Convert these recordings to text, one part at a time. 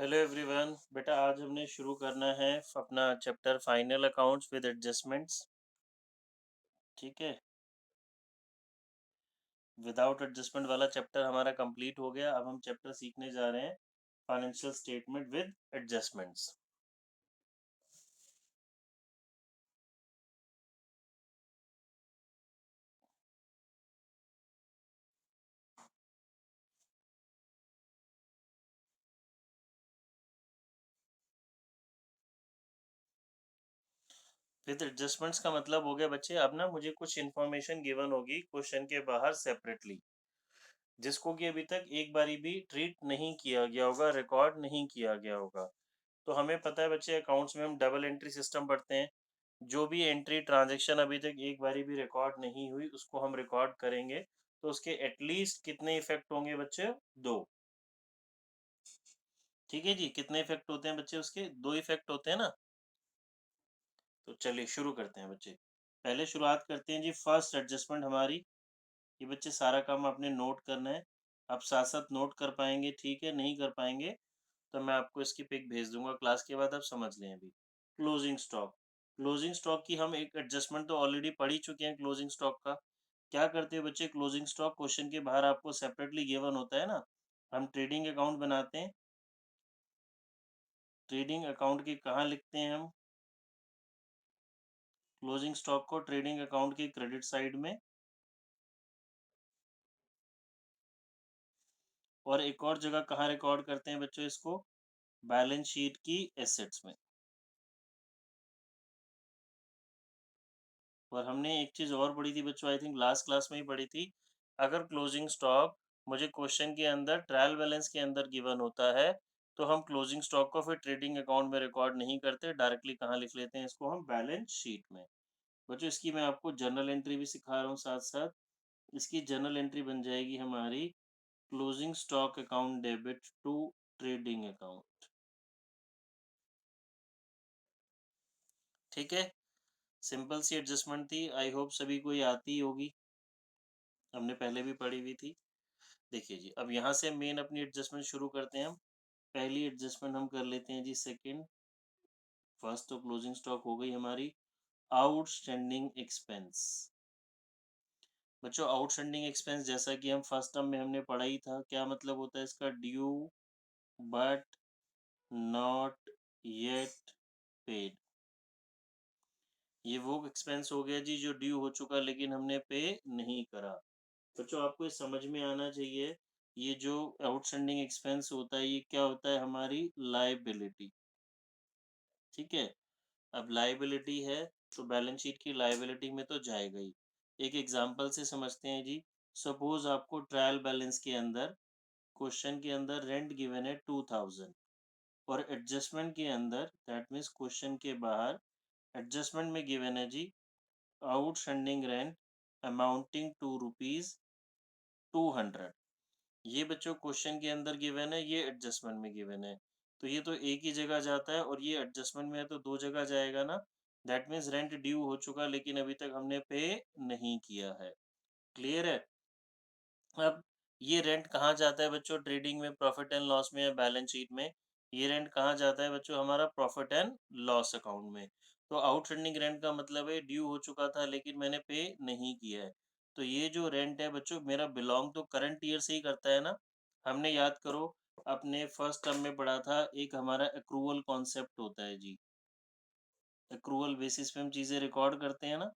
Hello everyone. बेटा आज हमने शुरू करना है अपना chapter final accounts with adjustments. ठीक है। विदाउट एडजस्टमेंट वाला चैप्टर हमारा कंप्लीट हो गया। अब हम चैप्टर सीखने जा रहे हैं financial statement with adjustments. With adjustments का मतलब हो गया बच्चे, अब ना मुझे कुछ इन्फॉर्मेशन गिवन होगी क्वेश्चन के बाहर सेपरेटली, जिसको कि अभी तक एक बारी भी ट्रीट नहीं किया गया होगा, रिकॉर्ड नहीं किया गया होगा। तो हमें पता है बच्चे, अकाउंट्स में हम डबल एंट्री सिस्टम पढ़ते हैं। जो भी एंट्री ट्रांजैक्शन अभी तक एक बारी भी रिकॉर्ड नहीं हुई उसको हम रिकॉर्ड करेंगे। तो उसके एटलीस्ट कितने इफेक्ट होंगे बच्चे? 2। ठीक है जी। कितने इफेक्ट होते हैं बच्चे? उसके 2 इफेक्ट होते हैं ना। तो चलिए शुरू करते हैं बच्चे। पहले शुरुआत करते हैं जी फर्स्ट एडजस्टमेंट हमारी। ये बच्चे सारा काम आपने नोट करना है। आप साथ साथ नोट कर पाएंगे ठीक है, नहीं कर पाएंगे तो मैं आपको इसकी पिक भेज दूंगा क्लास के बाद। आप समझ लें अभी। Closing stock. क्लोजिंग स्टॉक की हम एक एडजस्टमेंट तो ऑलरेडी पढ़ ही चुके हैं। क्लोजिंग स्टॉक का क्या करते हैं बच्चे? क्लोजिंग स्टॉक क्वेश्चन के बाहर आपको सेपरेटली गिवन होता है ना। हम ट्रेडिंग अकाउंट बनाते हैं। ट्रेडिंग अकाउंट की कहाँ लिखते हैं हम? क्लोजिंग स्टॉक को ट्रेडिंग अकाउंट की क्रेडिट साइड में, और एक और जगह कहाँ रिकॉर्ड करते हैं बच्चों इसको? बैलेंस शीट की एसेट्स में। और हमने एक चीज और पढ़ी थी बच्चों, आई थिंक लास्ट क्लास में ही पढ़ी थी। अगर क्लोजिंग स्टॉक मुझे क्वेश्चन के अंदर ट्रायल बैलेंस के अंदर गिवन होता है तो हम क्लोजिंग स्टॉक को फिर ट्रेडिंग अकाउंट में रिकॉर्ड नहीं करते, डायरेक्टली कहाँ लिख लेते हैं इसको? हम बैलेंस शीट में। बच्चों इसकी मैं आपको जर्नल एंट्री भी सिखा रहा हूँ साथ साथ। इसकी जर्नल एंट्री बन जाएगी हमारी closing stock account debit to trading account. ठीक है। सिंपल सी एडजस्टमेंट थी, आई होप सभी को ये आती ही होगी, हमने पहले भी पढ़ी हुई थी। देखिए जी, अब यहाँ से मेन अपनी एडजस्टमेंट शुरू करते हैं हम। पहली एडजस्टमेंट हम कर लेते हैं जी सेकंड। फर्स्ट तो क्लोजिंग स्टॉक हो गई हमारी। Outstanding expense. बच्चों आउटस्टैंडिंग एक्सपेंस जैसा कि हम फर्स्ट टर्म में हमने पढ़ा ही था, क्या मतलब होता है इसका? Due but not yet paid. ये वो एक्सपेंस हो गया जी जो ड्यू हो चुका लेकिन हमने पे नहीं करा। बच्चों आपको ये समझ में आना चाहिए, ये जो आउटस्टैंडिंग एक्सपेंस होता है ये क्या होता है? हमारी लायबिलिटी। ठीक है। अब लायबिलिटी है तो बैलेंस शीट की लायबिलिटी में तो जाएगा ही। एक एग्जांपल से समझते हैं जी। सपोज आपको ट्रायल बैलेंस के अंदर, क्वेश्चन के अंदर रेंट गिवन है 2000, और एडजस्टमेंट के अंदर दैट मीन्स क्वेश्चन के बाहर एडजस्टमेंट में गिवन है जी outstanding rent amounting to rupees 200। ये बच्चों क्वेश्चन के अंदर गिवन है, ये एडजस्टमेंट में गिवन है। तो ये तो एक ही जगह जाता है और ये एडजस्टमेंट में है तो दो जगह जाएगा ना। दैट मीन्स रेंट ड्यू हो चुका लेकिन अभी तक हमने पे नहीं किया है। क्लियर है? अब ये रेंट कहाँ जाता है बच्चों? ट्रेडिंग में, प्रॉफिट एंड लॉस में या बैलेंस शीट में? ये रेंट कहाँ जाता है बच्चों? हमारा प्रॉफिट एंड लॉस अकाउंट में। तो आउटस्टैंडिंग रेंट का मतलब है ड्यू हो चुका था लेकिन मैंने पे नहीं किया है। तो ये जो रेंट है बच्चों मेरा बिलोंग तो करंट ईयर से ही करता है ना। हमने याद करो अपने फर्स्ट टर्म में पढ़ा था, एक हमारा एक्रूवल कॉन्सेप्ट होता है जी। एक्रूवल बेसिस पे हम चीजें रिकॉर्ड करते हैं ना।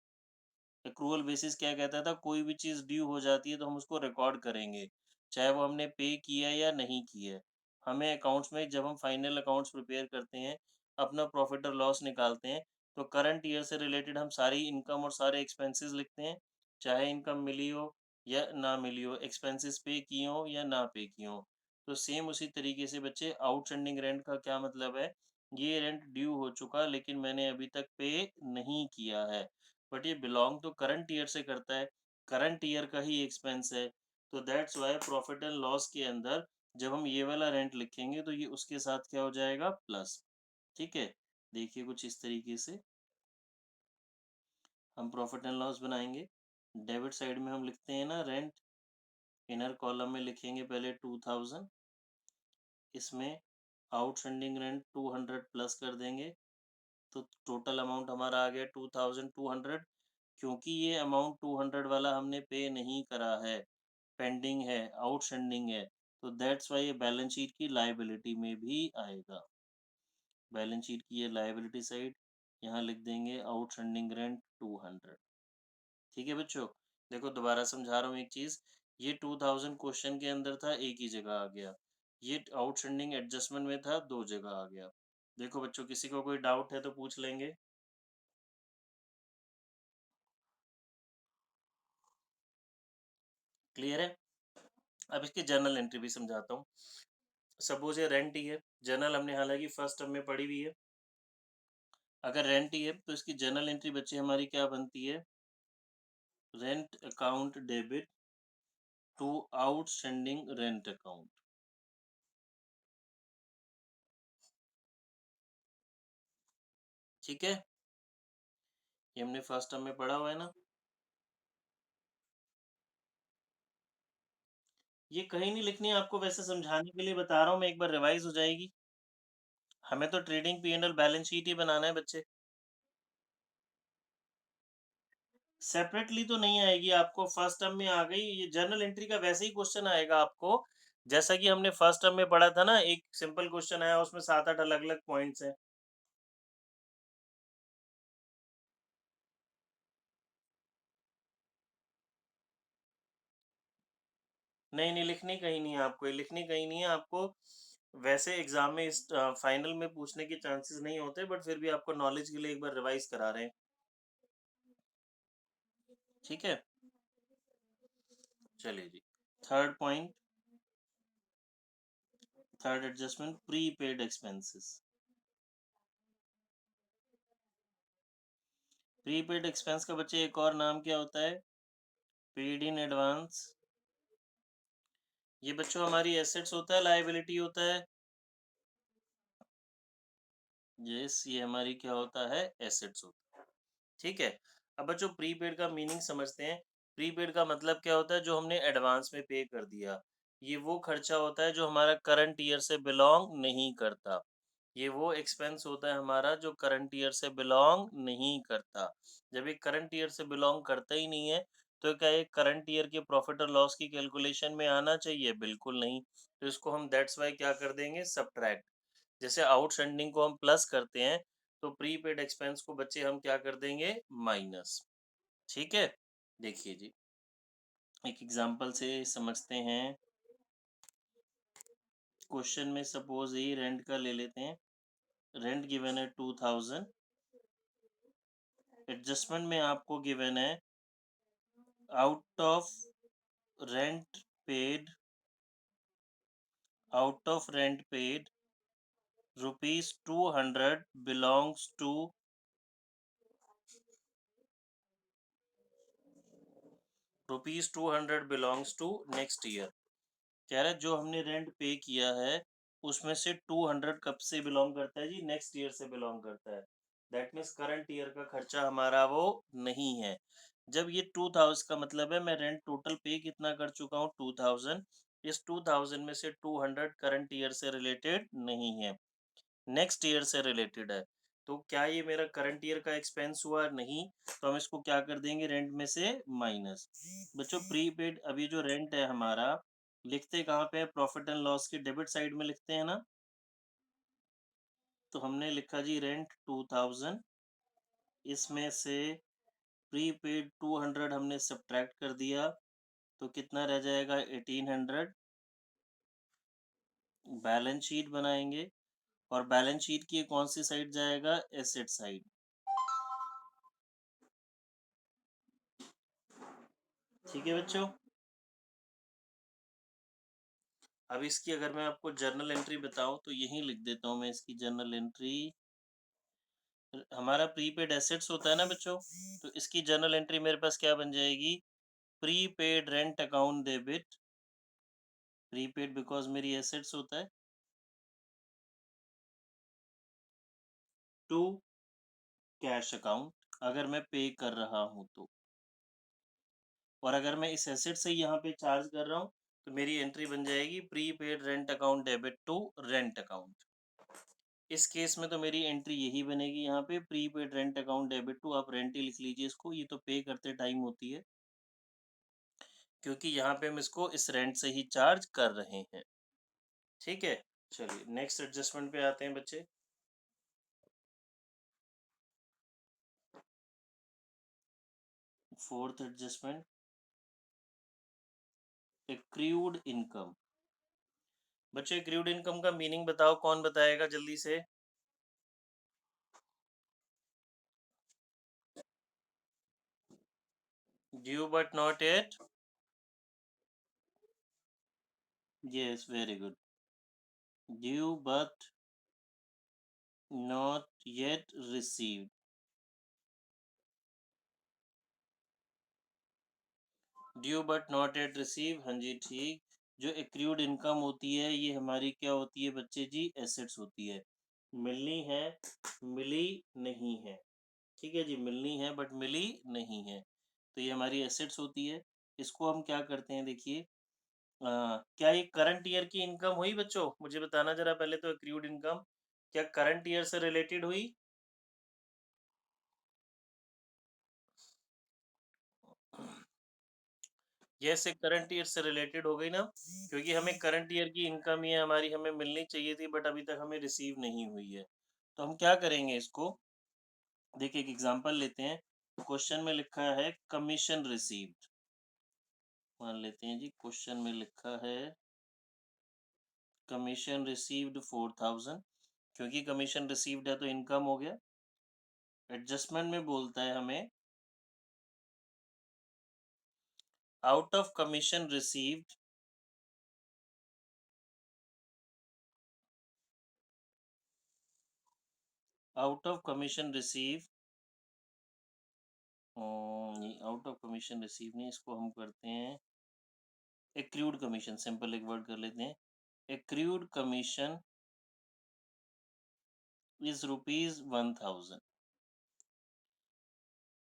एक्रूवल बेसिस क्या कहता था? कोई भी चीज़ ड्यू हो जाती है तो हम उसको रिकॉर्ड करेंगे, चाहे वो हमने पे किया है या नहीं किया है। हमें अकाउंट्स में जब हम फाइनल अकाउंट्स प्रिपेयर करते हैं, अपना प्रॉफिट और लॉस निकालते हैं, तो करंट ईयर से रिलेटेड हम सारी इनकम और सारे एक्सपेंसेस लिखते हैं, चाहे इनकम मिली हो या ना मिली हो, एक्सपेंसेस पे किए हो या ना पे किए हो। तो सेम उसी तरीके से बच्चे आउटस्टैंडिंग रेंट का क्या मतलब है? ये रेंट ड्यू हो चुका लेकिन मैंने अभी तक पे नहीं किया है, बट ये बिलोंग तो करंट ईयर से करता है, करंट ईयर का ही एक्सपेंस है। तो that's why profit and loss के अंदर जब हम ये वाला रेंट लिखेंगे तो ये उसके साथ क्या हो जाएगा? प्लस। ठीक है। देखिए कुछ इस तरीके से हम प्रॉफिट एंड लॉस बनाएंगे। डेबिट साइड में हम लिखते हैं ना रेंट, इनर कॉलम में लिखेंगे पहले 2000, इसमें आउटस्टैंडिंग रेंट 200 प्लस कर देंगे तो टोटल अमाउंट हमारा आ गया 2200। क्योंकि ये अमाउंट 200 वाला हमने पे नहीं करा है, पेंडिंग है, आउटस्टैंडिंग है, तो दैट्स वाई ये बैलेंस शीट की लायबिलिटी में भी आएगा। बैलेंस शीट की ये लायबिलिटी साइड, यहाँ लिख देंगे आउटस्टैंडिंग रेंट 200। ठीक है बच्चों, देखो दोबारा समझा रहा हूँ एक चीज, ये 2000 क्वेश्चन के अंदर था, एक ही जगह आ गया। ये आउटस्टैंडिंग एडजस्टमेंट में था, दो जगह आ गया। देखो बच्चों, किसी को कोई डाउट है तो पूछ लेंगे। क्लियर है? अब इसकी जर्नल एंट्री भी समझाता हूँ। सपोज ये रेंट ही है, जर्नल हमने हालांकि फर्स्ट टर्म में पढ़ी हुई है। अगर रेंट ही है तो इसकी जर्नल एंट्री बच्चे हमारी क्या बनती है? Rent account debit to outstanding rent account. ठीक है, ये हमने फर्स्ट टर्म में पढ़ा हुआ है ना। ये कहीं नहीं लिखनी है आपको, वैसे समझाने के लिए बता रहा हूँ मैं, एक बार रिवाइज हो जाएगी। हमें तो trading P and L balance sheet ही बनाना है बच्चे। सेपरेटली तो नहीं आएगी आपको, फर्स्ट टर्म में आ गई। ये जर्नल एंट्री का वैसे ही क्वेश्चन आएगा आपको, जैसा कि हमने फर्स्ट टर्म में पढ़ा था ना, एक सिंपल क्वेश्चन आया, उसमें 7-8 अलग अलग पॉइंट्स हैं। नहीं नहीं, लिखनी कहीं नहीं है आपको, ये लिखनी कहीं नहीं है आपको। वैसे एग्जाम में इस फाइनल में पूछने के चांसेस नहीं होते, बट फिर भी आपको नॉलेज के लिए एक बार रिवाइज करा रहे हैं। ठीक है, चलिए जी। Third point, third adjustment, prepaid expenses. Prepaid expense का बच्चे एक और नाम क्या होता है? Paid in advance. ये बच्चों हमारी एसेट्स होता है, लायबिलिटी होता है? यस, ये हमारी क्या होता है? एसेट्स होता है। ठीक है, अब बच्चों प्रीपेड का मीनिंग समझते हैं। प्रीपेड का मतलब क्या होता है? जो हमने एडवांस में पे कर दिया। ये वो खर्चा होता है जो हमारा करंट ईयर से बिलोंग नहीं करता। ये वो एक्सपेंस होता है हमारा जो करंट ईयर से बिलोंग नहीं करता। जब ये करंट ईयर से बिलोंग करता ही नहीं है, तो क्या ये करंट ईयर के प्रॉफिट और लॉस की कैलकुलेशन में आना चाहिए? बिल्कुल नहीं। तो इसको हम दैट्स वाई क्या कर देंगे? सब्ट्रैक्ट। जैसे आउटस्टैंडिंग को हम प्लस करते हैं, तो प्रीपेड एक्सपेंस को बच्चे हम क्या कर देंगे? माइनस। ठीक है, देखिए जी, एक एग्जांपल से समझते हैं। क्वेश्चन में सपोज ये रेंट का ले लेते हैं। रेंट गिवन है 2000, एडजस्टमेंट में आपको गिवन है out of rent paid, out of rent paid ₹200 belongs to ₹200 belongs to next year. कह रहा है जो हमने रेंट पे किया है उसमें से 200 कब से बिलोंग करता है जी? नेक्स्ट ईयर से बिलोंग करता है। दैट मीन्स करंट ईयर का खर्चा हमारा वो नहीं है। जब ये 2000 का मतलब है मैं रेंट टोटल पे कितना कर चुका हूँ? 2000। इस 2000 में से 200 करंट ईयर से रिलेटेड नहीं है, नेक्स्ट ईयर से रिलेटेड है। तो क्या ये मेरा करंट ईयर का एक्सपेंस हुआ? नहीं। तो हम इसको क्या कर देंगे? रेंट में से माइनस। बच्चों प्रीपेड, अभी जो रेंट है हमारा, लिखते कहाँ पे है? प्रॉफिट एंड लॉस की डेबिट साइड में लिखते हैं ना। तो हमने लिखा जी रेंट 2000, इसमें से प्रीपेड 200 हमने सब्ट्रैक्ट कर दिया, तो कितना रह जाएगा? 1800। बैलेंस शीट बनाएंगे, और बैलेंस शीट की कौन सी साइड जाएगा? Asset side. ठीक है बच्चों, अब इसकी अगर मैं आपको जर्नल एंट्री बताऊं तो यही लिख देता हूं मैं इसकी जर्नल एंट्री। हमारा प्रीपेड एसेट्स होता है ना बच्चों, तो इसकी जर्नल एंट्री मेरे पास क्या बन जाएगी? Prepaid rent account debit, prepaid because मेरी एसेट्स होता है, टू कैश अकाउंट अगर मैं पे कर रहा हूं तो। और अगर मैं इस एसेट से यहाँ पे चार्ज कर रहा हूँ, तो मेरी एंट्री बन जाएगी prepaid rent account debit to rent account. इस केस में तो मेरी एंट्री यही बनेगी यहाँ पे, prepaid rent account debit to, आप रेंट ही लिख लीजिए इसको, ये तो पे करते टाइम होती है, क्योंकि यहाँ पे हम इसको इस रेंट से ही चार्ज कर रहे हैं। ठीक है, चलिए नेक्स्ट एडजस्टमेंट पे आते हैं बच्चे। Fourth adjustment, accrued income. बच्चे एक्रूड इनकम का मीनिंग बताओ, कौन बताएगा जल्दी से? Due but not yet, yes very good, due but not yet received. Due but not yet receive, हाँ जी ठीक। जो एक्रूड इनकम होती है ये हमारी क्या होती है बच्चे जी? एसेट्स होती है, मिलनी है मिली नहीं है। ठीक है जी, मिलनी है बट मिली नहीं है, तो ये हमारी एसेट्स होती है। इसको हम क्या करते हैं देखिए, क्या ये करंट ईयर की इनकम हुई बच्चों? मुझे बताना जरा पहले तो, एक्रूड इनकम क्या करंट ईयर से रिलेटेड हुई? यस, एक करंट ईयर से रिलेटेड हो गई ना, क्योंकि हमें करंट ईयर की इनकम ये हमारी हमें मिलनी चाहिए थी, बट अभी तक हमें रिसीव नहीं हुई है। तो हम क्या करेंगे इसको, देखिए एक एग्जांपल लेते हैं। क्वेश्चन में लिखा है कमीशन रिसीव्ड, मान लेते हैं जी क्वेश्चन में लिखा है कमीशन रिसीव्ड 4000, क्योंकि कमीशन रिसीव्ड है तो इनकम हो गया। एडजस्टमेंट में बोलता है हमें out of commission received, out of commission receive, out of commission receive नहीं, इसको हम करते हैं एक्रूड कमीशन, सिंपल एक वर्ड कर लेते हैं, accrued commission is rupees 1000,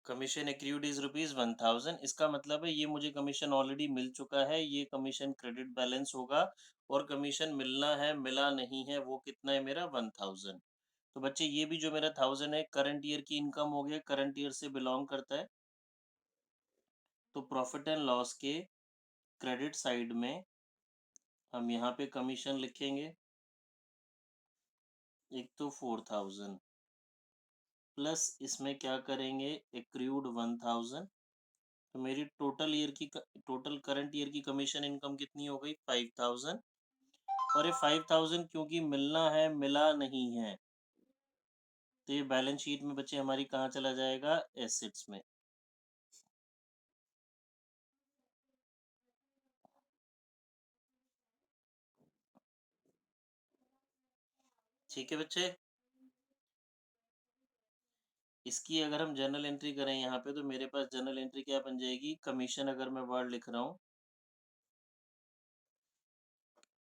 commission accrued is rupees 1000। इसका मतलब है ये मुझे कमीशन ऑलरेडी मिल चुका है, ये कमीशन क्रेडिट बैलेंस होगा, और कमीशन मिलना है मिला नहीं है, वो कितना है मेरा 1000। तो बच्चे ये भी जो मेरा 1000 है करंट ईयर की इनकम हो गया, करंट ईयर से बिलोंग करता है। तो प्रॉफिट एंड लॉस के क्रेडिट साइड में हम यहाँ पे कमीशन लिखेंगे, एक तो 4000 प्लस इसमें क्या करेंगे एक्रूड 1000, तो मेरी टोटल करंट ईयर की कमीशन इनकम कितनी हो गई 5000। और ये 5000 क्योंकि मिलना है मिला नहीं है, तो ये बैलेंस शीट में बच्चे हमारी कहाँ चला जाएगा? एसेट्स में। ठीक है बच्चे, इसकी अगर हम जर्नल एंट्री करें यहाँ पे, तो मेरे पास जर्नल एंट्री क्या बन जाएगी? कमीशन अगर मैं वर्ड लिख रहा हूँ,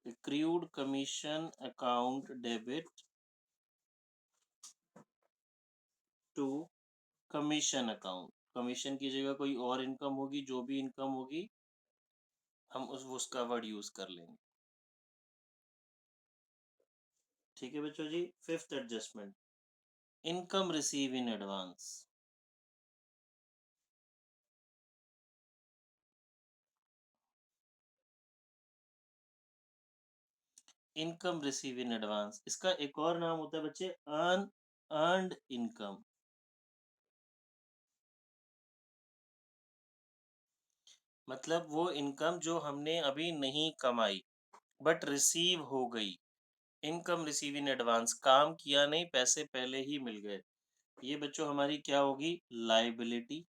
accrued commission account debit to commission account, commission की जगह कोई और इनकम होगी, जो भी इनकम होगी हम उसका वर्ड यूज कर लेंगे। ठीक है बच्चों जी, fifth adjustment, income receive in advance. Income receive in advance, इसका एक और नाम होता है बच्चे अर्नड इनकम। मतलब वो इनकम जो हमने अभी नहीं कमाई बट रिसीव हो गई, इनकम रिसीव इन एडवांस, काम किया नहीं पैसे पहले ही मिल गए, ये बच्चों हमारी क्या होगी? लाइबिलिटी।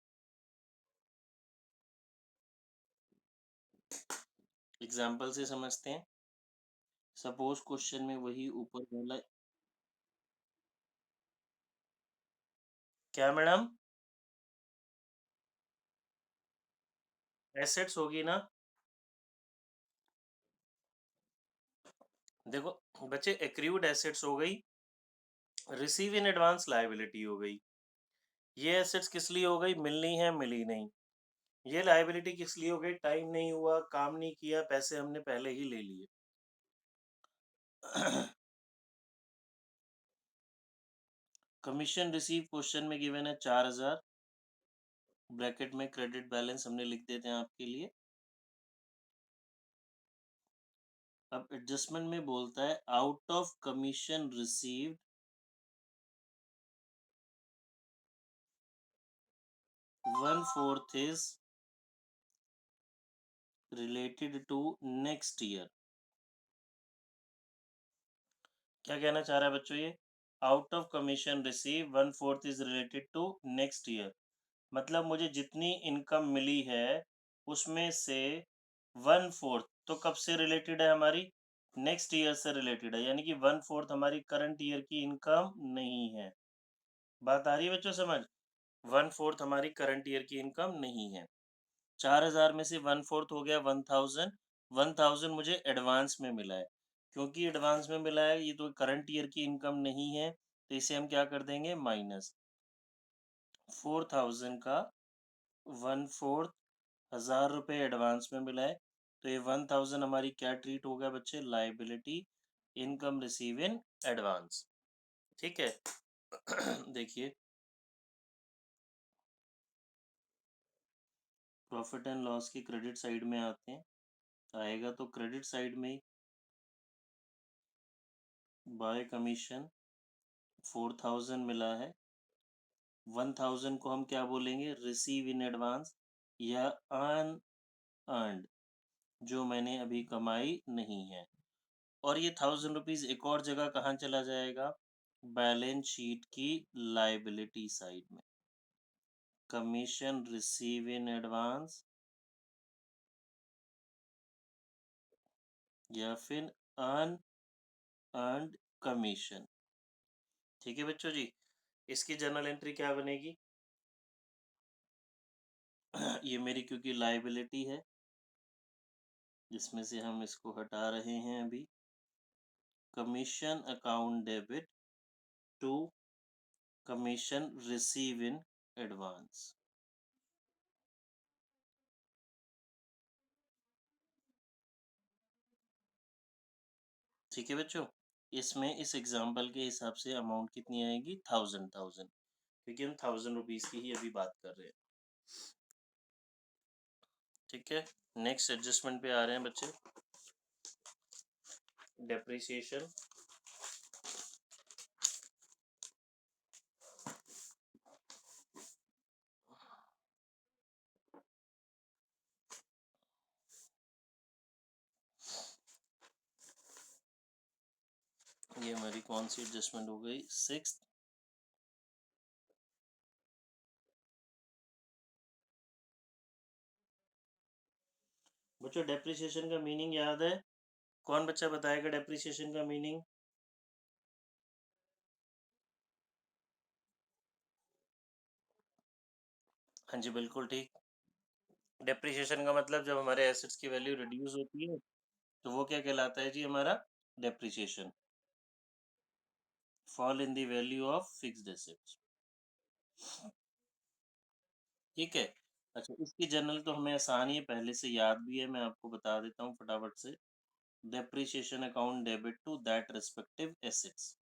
एग्जाम्पल से समझते हैं, सपोज क्वेश्चन में वही ऊपर बोला, क्या मैडम? एसेट्स होगी ना, देखो बच्चे एक्रूड एसेट्स हो गई, रिसीव इन एडवांस लायबिलिटी हो गई। ये एसेट्स किस लिए हो गई? मिलनी है मिली नहीं। ये लायबिलिटी किस लिए हो गई? टाइम नहीं हुआ, काम नहीं किया, पैसे हमने पहले ही ले लिए। कमीशन रिसीव क्वेश्चन में गिवन है 4000, ब्रैकेट में क्रेडिट बैलेंस हमने लिख देते हैं आपके लिए। अब एडजस्टमेंट में बोलता है out of commission received 1/4 is related to next year. क्या कहना चाह रहा है बच्चों ये? Out of commission receive 1/4 is related to next year, मतलब मुझे जितनी इनकम मिली है उसमें से 1/4 तो कब से रिलेटेड है? हमारी नेक्स्ट ईयर से रिलेटेड है, यानी कि 1/4 हमारी करंट ईयर की इनकम नहीं है। बात आ रही है बच्चों समझ? 1/4 हमारी करंट ईयर की इनकम नहीं है। 4000 में से 1/4 हो गया 1000। 1000 मुझे एडवांस में मिला है, क्योंकि एडवांस में मिला है ये तो करंट ईयर की इनकम नहीं है, तो इसे हम क्या कर देंगे? माइनस 4000 का 1/4 1000 रुपये एडवांस में मिला है, तो ये 1000 हमारी क्या ट्रीट हो गया बच्चे? Liability, income receive in advance. ठीक है। देखिए प्रॉफिट एंड लॉस की क्रेडिट साइड में आते हैं, आएगा तो क्रेडिट साइड में ही बाय कमीशन 4000 मिला है, 1000 को हम क्या बोलेंगे? रिसीव इन एडवांस या अन अर्नड, जो मैंने अभी कमाई नहीं है। और ये 1000 रुपीज एक और जगह कहाँ चला जाएगा? बैलेंस शीट की लाइबिलिटी साइड में, कमीशन रिसीव इन एडवांस या फिर अन अर्नड कमीशन। ठीक है बच्चों जी, इसकी जर्नल एंट्री क्या बनेगी? ये मेरी क्योंकि लाइबिलिटी है, जिसमें से हम इसको हटा रहे हैं अभी। Commission account debit to commission receive in advance. ठीक है बच्चों, इसमें इस एग्जाम्पल के हिसाब से अमाउंट कितनी आएगी? 1000, क्योंकि हम 1000 रुपीज की ही अभी बात कर रहे हैं। ठीक है, नेक्स्ट एडजस्टमेंट पे आ रहे हैं बच्चे। डेप्रिसिएशन, ये हमारी कौन सी एडजस्टमेंट हो गई? 6th। बच्चों डेप्रिसिएशन का मीनिंग याद है? कौन बच्चा बताएगा डेप्रिसिएशन का मीनिंग? हाँ जी बिल्कुल ठीक। डेप्रिसिएशन का मतलब जब हमारे एसेट्स की वैल्यू रिड्यूस होती है तो वो क्या कहलाता है जी? हमारा depreciation, fall in the value of fixed assets. ठीक है। अच्छा, इसकी जनरल तो हमें आसान ही है, पहले से याद भी है, मैं आपको बता देता हूँ फटाफट से। Depreciation account debit to that respective assets,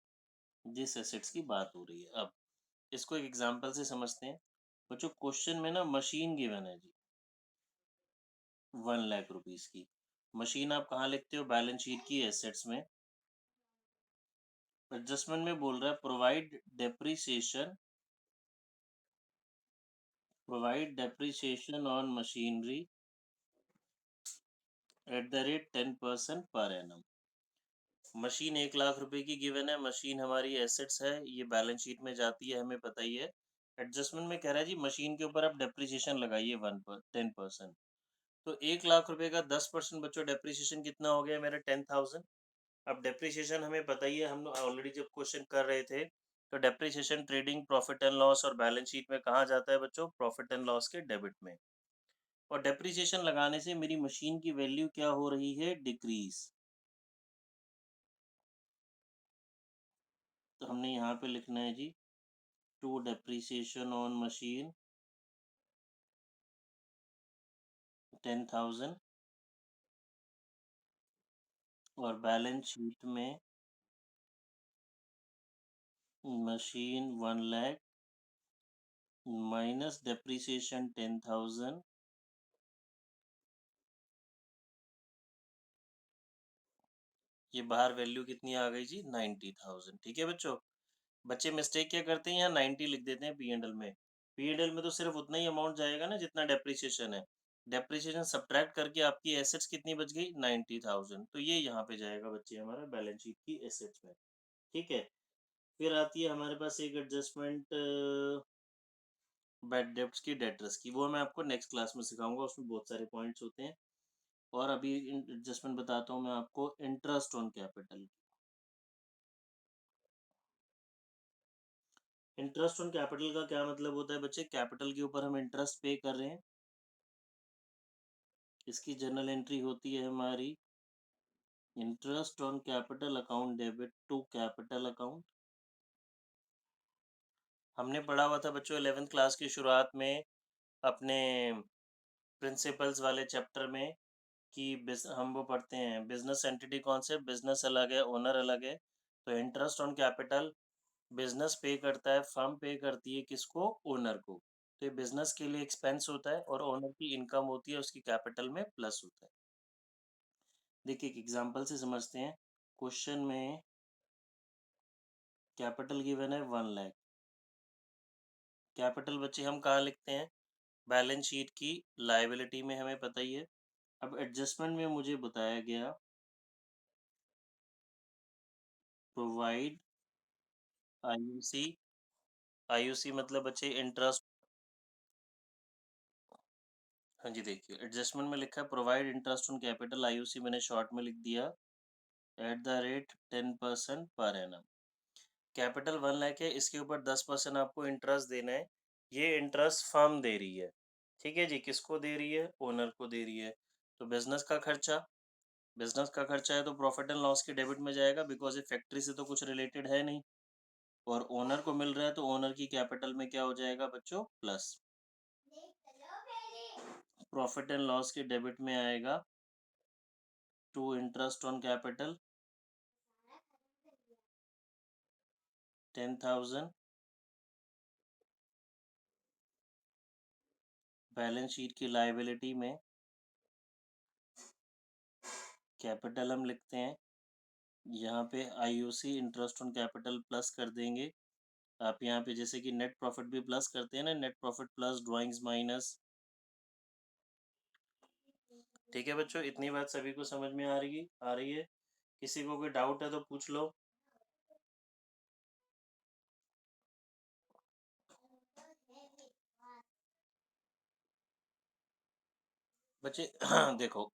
जिस एसेट्स की बात हो रही है। अब इसको एक एग्जांपल से समझते हैं बच्चों। क्वेश्चन में ना मशीन गिवन है जी 1 लाख रुपीज की। मशीन आप कहाँ लिखते हो? बैलेंस शीट की एसेट्स में। एडजस्टमेंट में बोल रहा है provide depreciation on machinery at the rate 10% per annum. Machine 1 lakh रुपए की गिवन है, मशीन हमारी एसेट्स है, ये बैलेंस शीट में जाती है, हमें पता ही है। एडजस्टमेंट में कह रहा है जी मशीन के ऊपर आप डेप्रिसिएशन लगाइए 10%। तो 1 लाख रुपए का 10% बच्चों डेप्रिसिएशन कितना हो गया मेरा? 10,000। अब डेप्रिसिएशन हमें पता ही है, हम ऑलरेडी जब क्वेश्चन कर रहे थे तो depreciation trading profit and loss और बैलेंस शीट में कहाँ जाता है बच्चों? प्रॉफिट एंड लॉस के डेबिट में। और डेप्रिसिएशन लगाने से मेरी मशीन की वैल्यू क्या हो रही है? डिक्रीज। तो हमने यहाँ पे लिखना है जी टू डेप्रिसिएशन ऑन मशीन 10,000 और बैलेंस शीट में मशीन 1 लाख माइनस डेप्रिसिएशन 10,000, ये बाहर वैल्यू कितनी आ गई जी 90,000। ठीक है बच्चों, बच्चे मिस्टेक क्या करते हैं, यहाँ 90 लिख देते हैं P&L में। P&L में तो सिर्फ उतना ही अमाउंट जाएगा ना जितना डेप्रिसिएशन है। डेप्रिसिएशन सब्ट्रैक्ट करके आपकी एसेट्स कितनी बच गई 90,000, तो ये यहाँ पे जाएगा बच्चे हमारा बैलेंस शीट की एसेट्स में। ठीक है, फिर आती है हमारे पास एक एडजस्टमेंट बैड डेब्ट्स की, डेटर्स की, वो मैं आपको नेक्स्ट क्लास में सिखाऊंगा, उसमें बहुत सारे पॉइंट्स होते हैं। और अभी एडजस्टमेंट बताता हूँ मैं आपको interest on capital. Interest on capital का क्या मतलब होता है बच्चे, कैपिटल के ऊपर हम इंटरेस्ट पे कर रहे हैं, इसकी जर्नल एंट्री होती है हमारी interest on capital account debit to capital account. हमने पढ़ा हुआ था बच्चों 11th क्लास की शुरुआत में अपने प्रिंसिपल्स वाले चैप्टर में कि हम वो पढ़ते हैं बिजनेस एंटिटी कॉन्सेप्ट, बिजनेस अलग है ओनर अलग है। तो इंटरेस्ट ऑन कैपिटल बिजनेस पे करता है, फर्म पे करती है किसको, ओनर को। तो ये बिजनेस के लिए एक्सपेंस होता है और ओनर की इनकम होती है, उसकी कैपिटल में प्लस होता है। देखिए एक एग्जांपल से समझते हैं। क्वेश्चन में कैपिटल गिवन है 1 लाख। कैपिटल बच्चे हम कहाँ लिखते हैं, बैलेंस शीट की लायबिलिटी में, हमें पता ही है। अब एडजस्टमेंट में मुझे बताया गया प्रोवाइड आईयूसी, आईयूसी मतलब बच्चे इंटरेस्ट। हाँ जी, देखिए एडजस्टमेंट में लिखा है provide interest on capital, IUC मैंने शॉर्ट में लिख दिया @ 10% पर एनम। कैपिटल 1 लाख है, इसके ऊपर 10% आपको इंटरेस्ट देना है। ये इंटरेस्ट फर्म दे रही है। ठीक है जी, किसको दे रही है, ओनर को दे रही है। तो बिजनेस का खर्चा, बिजनेस का खर्चा है तो प्रॉफिट एंड लॉस के डेबिट में जाएगा, बिकॉज ये फैक्ट्री से तो कुछ रिलेटेड है नहीं। और ओनर को मिल रहा है तो ओनर की कैपिटल में क्या हो जाएगा बच्चों, प्लस। प्रॉफिट एंड लॉस के डेबिट में आएगा to interest on capital 10,000। Balance sheet की लायबिलिटी में कैपिटल हम लिखते हैं, यहाँ पे IUC interest on capital plus कर देंगे। आप यहाँ पे जैसे कि नेट प्रॉफिट भी प्लस करते हैं ना, net profit plus drawings minus. ठीक है बच्चों, इतनी बात सभी को समझ में आ रही है। किसी को कोई डाउट है तो पूछ लो बच्चे। देखो